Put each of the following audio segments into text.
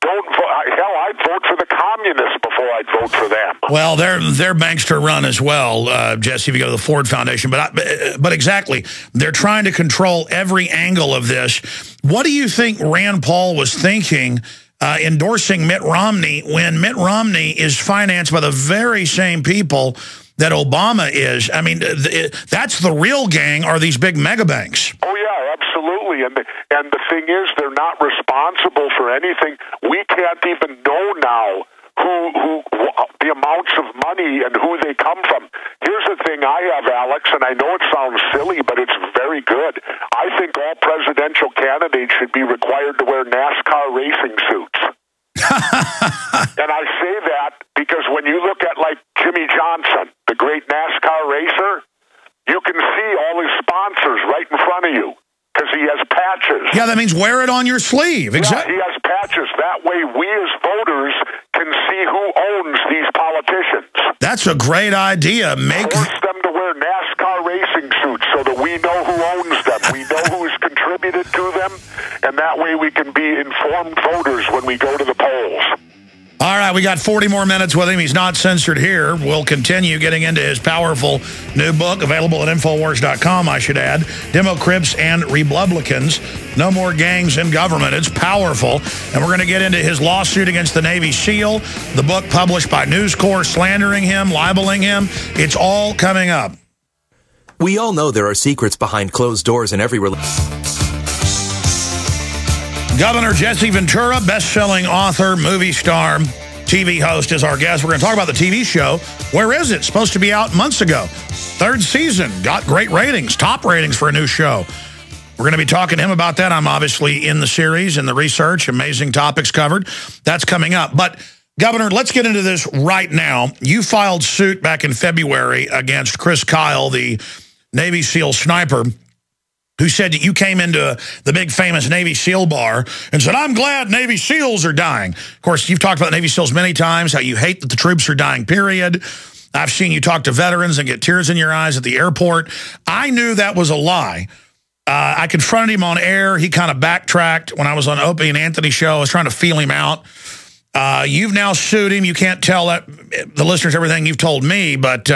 don't vote. Hell, I'd vote for the communists before I'd vote for them. Well, they're bankster run as well, Jesse, if you go to the Ford Foundation. But exactly, they're trying to control every angle of this. What do you think Rand Paul was thinking endorsing Mitt Romney when Mitt Romney is financed by the very same people that Obama is? I mean, that's the real gang, are these big mega banks. Oh, yeah, absolutely. And the thing is, they're not responsible for anything. We can't even know now who the amounts of money and who they come from. Here's the thing I have, Alex, and I know it sounds silly, but it's very good. I think all presidential candidates should be required to wear NASCAR racing suits. And I say that because when you look at, like, Jimmy Johnson, the great NASCAR racer, you can see all his sponsors right in front of you because he has patches. Yeah, that means wear it on your sleeve. Exactly. Yeah, he has patches. That way we as voters can see who owns these politicians. That's a great idea. Force them to wear NASCAR racing suits so that we know who owns them. We know who's contributed to them, and that way we can be informed voters when we go to the polls. All right, we got 40 more minutes with him. He's not censored here. We'll continue getting into his powerful new book, available at Infowars.com, I should add, DemoCRIPS and ReBLOODlicans. No more gangs in government. It's powerful. And we're going to get into his lawsuit against the Navy SEAL, the book published by News Corp, slandering him, libeling him. It's all coming up. We all know there are secrets behind closed doors in every relationship. Governor Jesse Ventura, best-selling author, movie star, TV host, is our guest. We're going to talk about the TV show. Where is it? Supposed to be out months ago. 3rd season. Got great ratings. Top ratings for a new show. We're going to be talking to him about that. I'm obviously in the series and the research. Amazing topics covered. That's coming up. But, Governor, let's get into this right now. You filed suit back in February against Chris Kyle, the Navy SEAL sniper, who said that you came into the big famous Navy SEAL bar and said, I'm glad Navy SEALs are dying. Of course, you've talked about Navy SEALs many times, how you hate that the troops are dying, period. I've seen you talk to veterans and get tears in your eyes at the airport. I knew that was a lie. I confronted him on air. He kind of backtracked when I was on Opie and Anthony's show. I was trying to feel him out. You've now sued him. You can't tell the listeners everything you've told me, but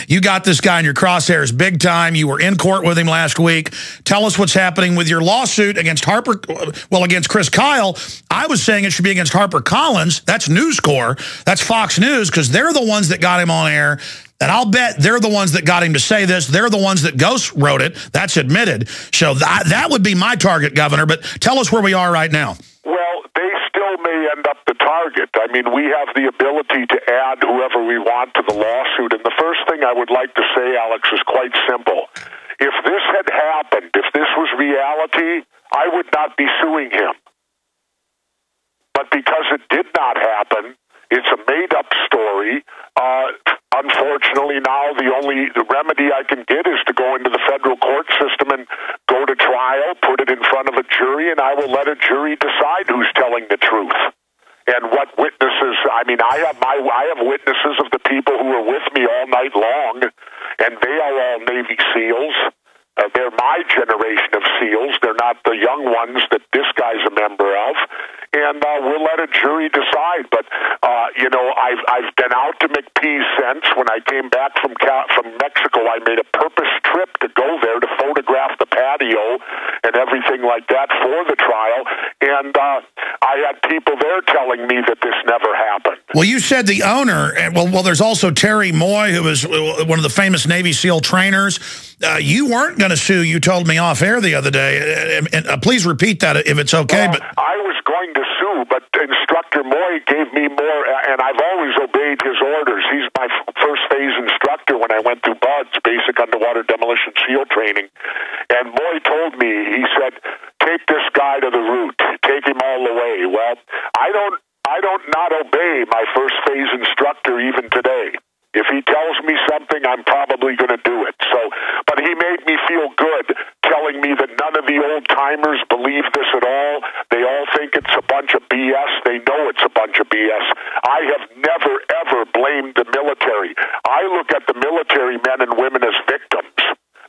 you got this guy in your crosshairs big time. You were in court with him last week. Tell us what's happening with your lawsuit against against Chris Kyle. I was saying it should be against HarperCollins. That's News Corp. That's Fox News, because they're the ones that got him on air. And I'll bet they're the ones that got him to say this. They're the ones that ghost wrote it. That's admitted. So that would be my target, Governor. But tell us where we are right now. Well, they still may end up the target. I mean, we have the ability to add whoever we want to the lawsuit. And the first thing I would like to say, Alex, is quite simple. If this had happened, if this was reality, I would not be suing him. But because it did not happen, it's a made-up story. Unfortunately, now the only remedy I can get is to go into the federal court system and go to trial, put it in front of a jury, and I will let a jury decide who's telling the truth. And what witnesses, I mean, I have witnesses of the people who were with me all night long, and they are all Navy SEALs. They're my generation of SEALs. They're not the young ones that this guy's a member of. And we'll let a jury decide. But, I've been out to McPease since. When I came back from Mexico, I made a purpose trip to go there to photograph the patio and everything like that for the trial. And I had people there telling me that this never happened. Well, you said the owner, well, there's also Terry Moy, who was one of the famous Navy SEAL trainers. You weren't going to sue, you told me off air the other day. And please repeat that if it's okay. Well, I was going to sue, but Instructor Moy gave me more, and I've always obeyed his orders. He's my first phase instructor when I went through BUDS, Basic Underwater Demolition SEAL Training. And Moy told me, he said, take this guy to the root, take him all the way. Well, I don't not obey my first phase instructor even today. If he tells me something, I'm probably going to do it. But he made me feel good telling me that none of the old-timers believe this at all. They all think it's a bunch of BS. They know it's a bunch of BS. I have never, ever blamed the military. I look at the military men and women as victims.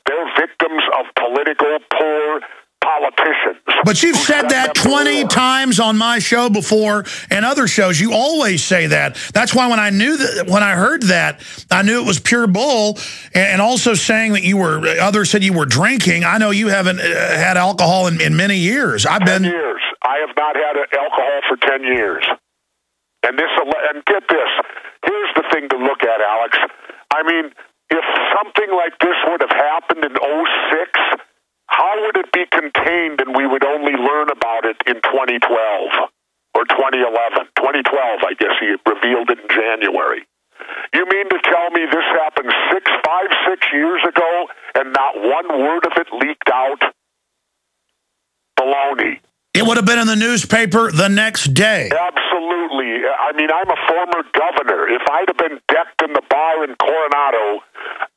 They're victims of political, poor politicians. But you've said that 20 times on my show before and other shows. You always say that. That's why when I heard that, I knew it was pure bull. And also saying that others said you were drinking. I know you haven't had alcohol in many years. 10 years. I have not had alcohol for 10 years. And get this, here's the thing to look at, Alex. I mean, if something like this would have happened in '06, how would it be contained and we would only learn about it in 2012 or 2011? 2012, I guess he revealed it in January. You mean to tell me this happened 6 years ago and not one word of it leaked out? Baloney. It would have been in the newspaper the next day. Absolutely. I mean, I'm a former governor. If I'd have been decked in the bar in Coronado,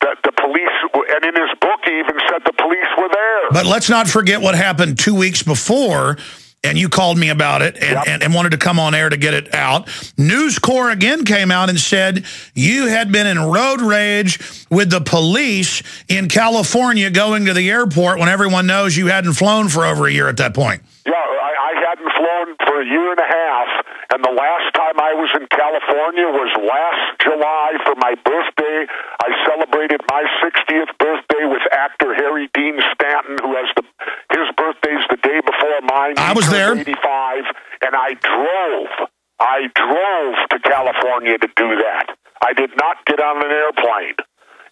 the police, and in his book he even said the police were there. But let's not forget what happened 2 weeks before, and you called me about it and wanted to come on air to get it out. News Corps again came out and said you had been in road rage with the police in California going to the airport when everyone knows you hadn't flown for over a year at that point. Yeah, I hadn't flown for a year and a half, and the last time I was in California was last July for my birthday. I celebrated my 60th birthday with actor Harry Dean Stanton, who has his birthday's the day before mine. I was there. 85, and I drove to California to do that. I did not get on an airplane.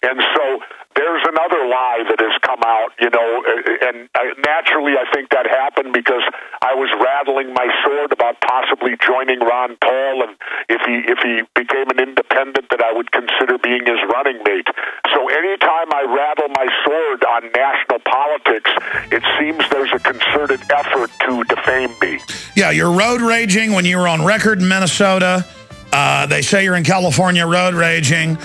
And so there's another lie that has come out, and naturally I think that happened because I was rattling my sword about possibly joining Ron Paul, and if he became an independent that I would consider being his running mate. So anytime I rattle my sword on national politics, it seems there's a concerted effort to defame me. Yeah, you're road raging when you were on record in Minnesota. They say you're in California road raging.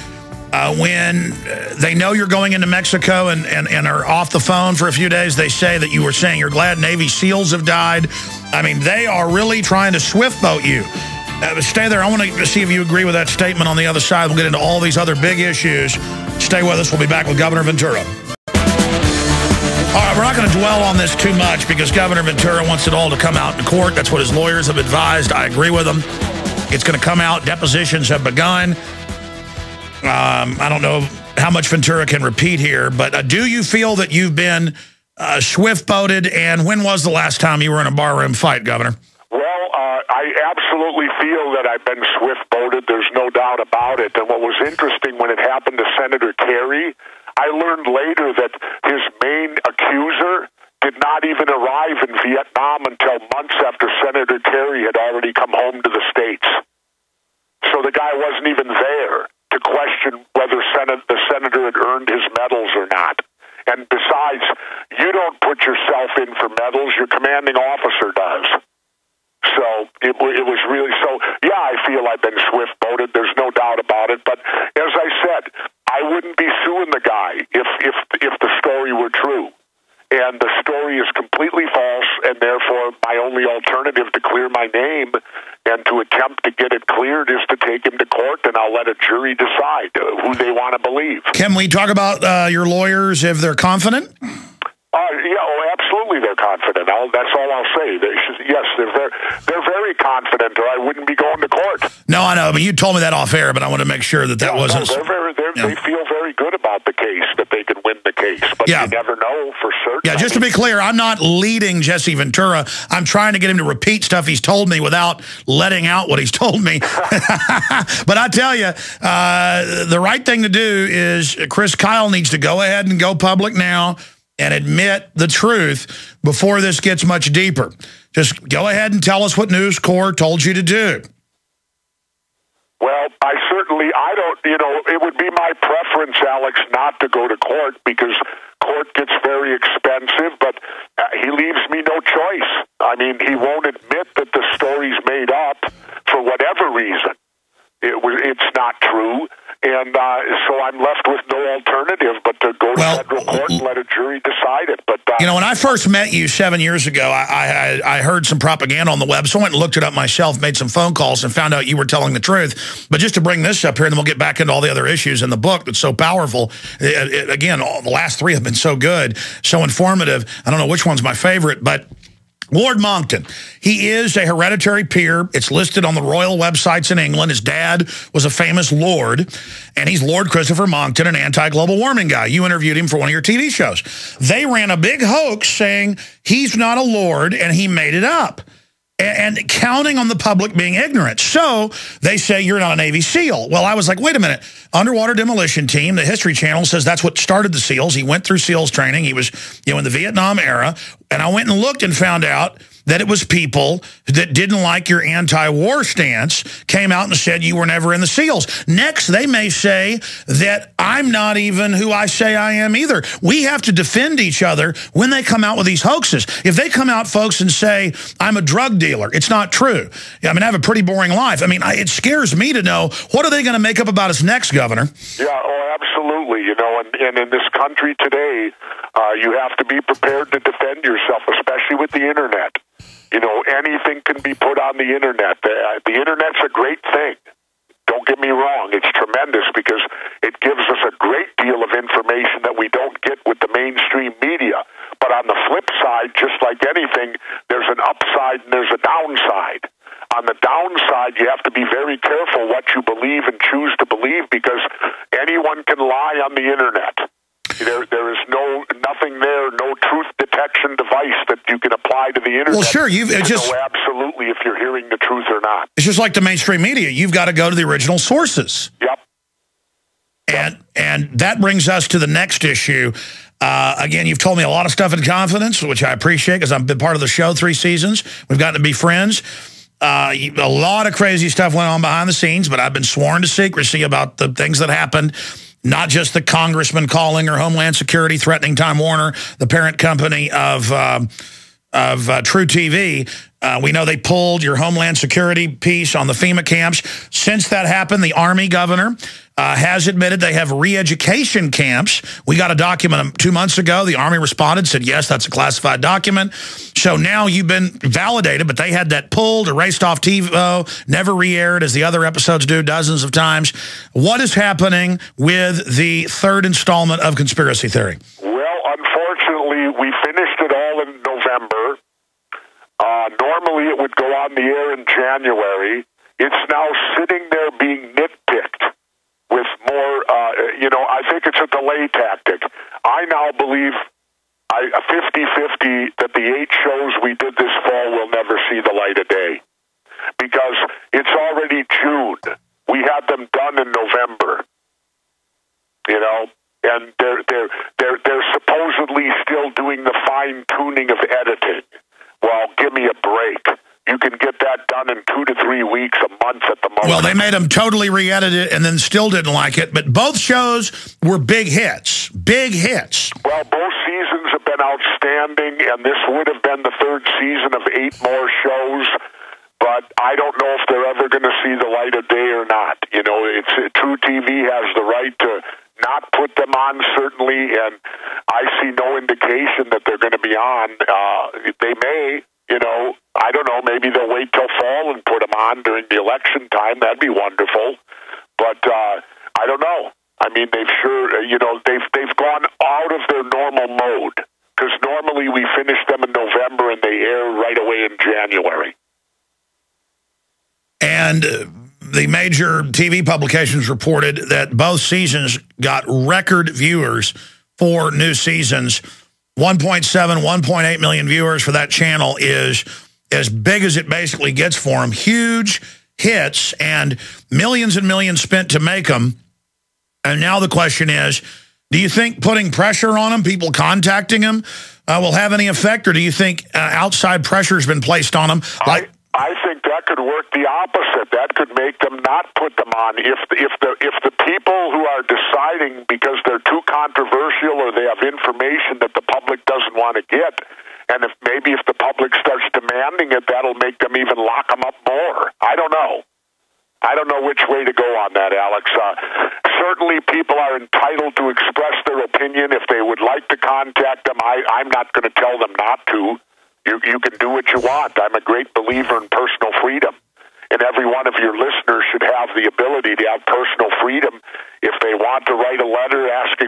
When they know you're going into Mexico and are off the phone for a few days, they say that you were saying you're glad Navy SEALs have died. I mean, they are really trying to swift boat you. Stay there. I want to see if you agree with that statement on the other side. We'll get into all these other big issues. Stay with us. We'll be back with Governor Ventura. All right, we're not going to dwell on this too much because Governor Ventura wants it all to come out in court. That's what his lawyers have advised. I agree with them. It's going to come out. Depositions have begun. I don't know how much Ventura can repeat here, but do you feel that you've been swift-boated, and when was the last time you were in a barroom fight, Governor? Well, I absolutely feel that I've been swift-boated. There's no doubt about it. And what was interesting when it happened to Senator Kerry, I learned later that his main accuser did not even arrive in Vietnam until months after Senator Kerry had already come home to the States. So the guy wasn't even there to question whether the senator had earned his medals or not. And besides, you don't put yourself in for medals, your commanding officer does. So it was really, yeah, I feel I've been swift-boated, there's no doubt about it. But as I said, I wouldn't be suing the guy if the story were true. And the story is completely false, and therefore my only alternative to clear my name and to attempt to get it cleared is to take him to court, and I'll let a jury decide who they want to believe. Can we talk about your lawyers if they're confident? Absolutely they're confident. That's all I'll say. Yes, they're very confident, or I wouldn't be going to court. No, I know, but you told me that off air, but I want to make sure that wasn't... They feel very good about the case, that they can win the case, but you never know for certain. Yeah, just to be clear, I'm not leading Jesse Ventura. I'm trying to get him to repeat stuff he's told me without letting out what he's told me. But I tell you, the right thing to do is Chris Kyle needs to go ahead and go public now and admit the truth before this gets much deeper. Just go ahead and tell us what News Corps told you to do. Well, I don't, it would be my preference, Alex, not to go to court because court gets very expensive, but he leaves me no choice. I mean, he won't admit that the story's made up for whatever reason. It's not true. And so I'm left with no alternative but to go to federal court and let a jury decide it. But when I first met you 7 years ago, I heard some propaganda on the web, so I went and looked it up myself, made some phone calls, and found out you were telling the truth. But just to bring this up here, and then we'll get back into all the other issues in the book that's so powerful. Again, the last three have been so good, so informative. I don't know which one's my favorite, but Lord Monckton, he is a hereditary peer. It's listed on the royal websites in England. His dad was a famous lord, and he's Lord Christopher Monckton, an anti-global warming guy. You interviewed him for one of your TV shows. They ran a big hoax saying he's not a lord, and he made it up, and counting on the public being ignorant. So they say you're not a Navy SEAL. Well, I was like, wait a minute. Underwater Demolition Team, the History Channel says that's what started the SEALs. He went through SEALs training. He was, in the Vietnam era. And I went and looked and found out that it was people that didn't like your anti-war stance came out and said you were never in the SEALs. Next, they may say that I'm not even who I say I am either. We have to defend each other when they come out with these hoaxes. If they come out, folks, and say I'm a drug dealer, it's not true. I mean, I have a pretty boring life. I mean, it scares me to know, what are they going to make up about us next, Governor? Yeah, oh, absolutely. And in this country today, you have to be prepared to defend yourself, especially with the Internet. Anything can be put on the Internet. The Internet's a great thing. Don't get me wrong. It's tremendous because it gives us a great deal of information that we don't get with the mainstream media. But on the flip side, just like anything, there's an upside and there's a downside. On the downside, you have to be very careful what you believe and choose to believe because anyone can lie on the Internet. There is nothing there, no truth detection device that you can apply to the Internet. Well, sure, know absolutely if you're hearing the truth or not. It's just like the mainstream media. You've got to go to the original sources. Yep. And that brings us to the next issue. Again, you've told me a lot of stuff in confidence, which I appreciate because I've been part of the show 3 seasons. We've gotten to be friends. A lot of crazy stuff went on behind the scenes, but I've been sworn to secrecy about the things that happened. Not just the congressman calling or Homeland Security threatening Time Warner, the parent company of True TV. We know they pulled your Homeland Security piece on the FEMA camps. Since that happened, the Army governor has admitted they have re-education camps. We got a document 2 months ago. The Army responded, said, yes, that's a classified document. So now you've been validated, but they had that pulled, erased off TiVo, never re-aired as the other episodes do dozens of times. What is happening with the 3rd installment of Conspiracy Theory? Well, unfortunately, we finished it all in November. Normally it would go on the air in January. It's now sitting there being nitpicked with more, I think it's a delay tactic. I now believe 50-50 that the 8 shows we did this fall will never see the light of day because it's already June. We had them done in November, and they're supposedly still doing the fine-tuning of editing. Well, give me a break. You can get that done in 2 to 3 weeks, a month at the most. Well, they made them totally re-edit it and then still didn't like it. But both shows were big hits. Big hits. Well, both seasons have been outstanding, and this would have been the 3rd season of 8 more shows. But I don't know if they're ever going to see the light of day or not. True TV has the right to not put them on, certainly, and I see no indication that they're going to be on. They may, I don't know, maybe they'll wait till fall and put them on during the election time. That'd be wonderful. But I don't know. I mean, they've gone out of their normal mode because normally we finish them in November and they air right away in January. And the major TV publications reported that both seasons got record viewers for new seasons. 1.7, 1.8 million viewers for that channel is as big as it basically gets for them. Huge hits and millions spent to make them. And now the question is, do you think putting pressure on them, people contacting them, will have any effect? Or do you think outside pressure has been placed on them? I think that could work the opposite. That could make them not put them on. If the people who are deciding because they're too controversial or they have information that the public doesn't want to get, and if the public starts demanding it, that'll make them even lock them up more. I don't know. I don't know which way to go on that, Alex. Certainly people are entitled to express their opinion. If they would like to contact them, I'm not going to tell them not to. You can do what you want. I'm a great believer in personal freedom. And every one of your listeners should have the ability to have personal freedom if they want to write a letter asking